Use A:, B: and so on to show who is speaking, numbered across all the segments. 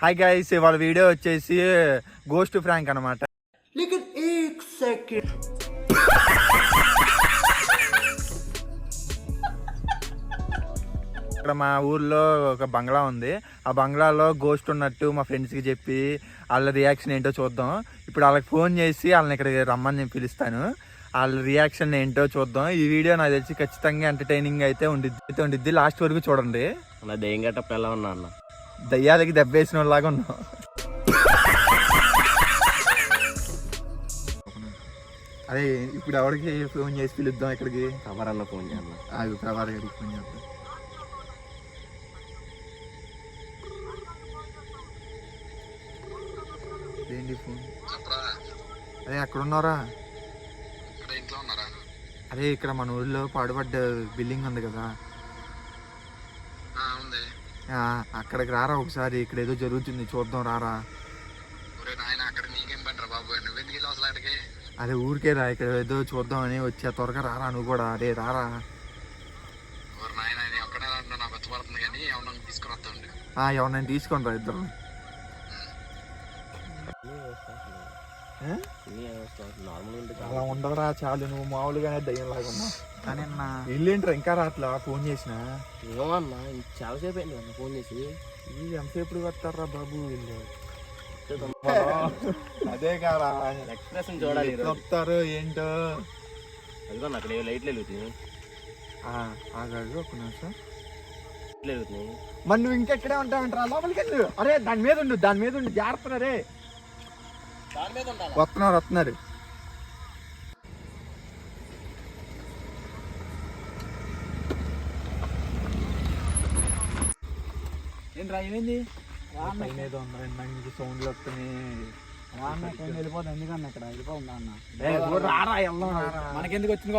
A: Hi guys, ఇవాళ video వచ్చేసి ghost Frank అనమాట. ఇక్కడ మా ఊర్లో ఒక బంగ్లా ఉంది. ఆ బంగ్లాలో గోస్ట్ ఉన్నట్టు మా ఫ్రెండ్స్కి చెప్పి వాళ్ళ రియాక్షన్ ఏంటో చూద్దాం. ఇప్పుడు వాళ్ళకి ఫోన్ చేసి వాళ్ళని ఇక్కడికి రమ్మని నేను పిలుస్తాను. వాళ్ళ రియాక్షన్ ఏంటో చూద్దాం. ఈ వీడియో నాకు తెలిసి ఖచ్చితంగా ఎంటర్టైనింగ్ అయితే ఉండిద్ది. లాస్ట్ వరకు చూడండి.
B: అలా దెయ్యం గట్టప్ప ఎలా ఉన్నా అన్న,
A: దయ్యాలకి దెబ్బేసిన వాళ్ళలాగా ఉన్నాం. అదే ఇప్పుడు ఎవరికి ఫోన్ చేసి పిలుద్దాం ఇక్కడికి?
B: కవర్ అన్న ఫోన్ చేయాలి.
A: ప్రభార్ గారికి ఫోన్ చేద్దాం. ఏంటి ఫోన్? అదే అక్కడ ఉన్నారా? అదే ఇక్కడ మన ఊళ్ళో పాడుపడ్డ బిల్డింగ్ ఉంది కదా, అక్కడికి రారా ఒకసారి. ఇక్కడ ఏదో జరుగుతుంది, చూద్దాం రారా. అదే ఊరికే రా, ఇక్కడ ఏదో చూద్దామని వచ్చా. త్వరగా రారా నువ్వు కూడా. అదే రారా. ఎవరినైనా తీసుకొని రా ఇద్దరు. అలా ఉండవరా, చాలు. నువ్వు మామూలుగానే దయ్యం లాగా ఉన్నావు. కానీ ఇల్లేంట్రా ఇంకా రాట్లా? ఫోన్ చేసిన
B: ఏమన్నా చాలాసేపు అయింది అన్న ఫోన్ చేసి.
A: ఎంతసేపు వస్తారా బాబు వీళ్ళు? అదే కారా,
B: ఎక్స్ప్రెషన్ చూడాలి.
A: వస్తారు ఏంటో.
B: అదిగో అక్కడ లైట్లు వెలుగుతాయి.
A: ఒక నిమిషం.
B: లైట్లు వెలుగుతున్నాయి.
A: మరి నువ్వు ఇంకెక్కడే ఉంటావంటారా? లోపలికి వెళ్ళు. అరే దాని మీద ఉండు జాగ్రత్త. రే వస్తున్నారు.
C: ఏంట్రా ఏమైంది?
A: ఏదో మంచి సౌండ్లు వస్తున్నాయి.
C: వెళ్ళిపోతాం. ఎందుకన్నా ఇక్కడ వెళ్ళిపోతుందా అన్న?
A: మనకెందుకు వచ్చింది?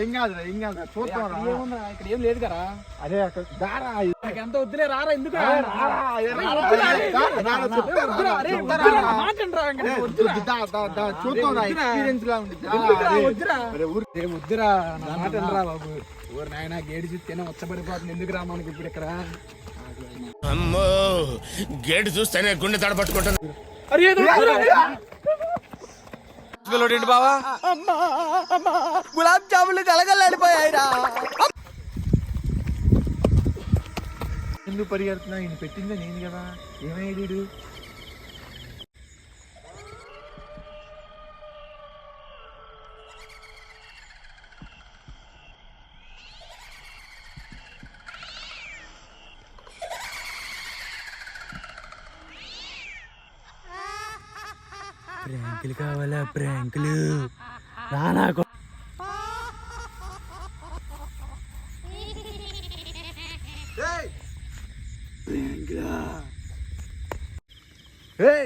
A: ఏం కాదు చూద్దాం.
C: ఇక్కడ ఏం లేదు కదా.
A: అదే అక్కడ
C: ఎంత వద్దులే రారా. ఎందుకు
A: చూద్దాం. ఎక్స్పీరియన్స్ లా
C: వద్దురా మాటరా బాబు. ఊరు నాయన గేడి చూస్తేనే వచ్చబడిపోతుంది. ఎందుకు రా మనకి ఇప్పుడు ఇక్కడ?
D: అమ్మో, గేటు చూస్తేనే గుండె తడపట్టుకుంటాను.
C: బావా, గులాబ్ జాములు కలగలాడిపోయాయిరా.
A: ఎందుకు పరిగెడుతున్నా? ఈయన పెట్టిందే నేను కదా. ఏమయ్యాడు?
C: ప్రాంకులు కావాలా? ప్రాంకులు రానాకో.
A: Hey!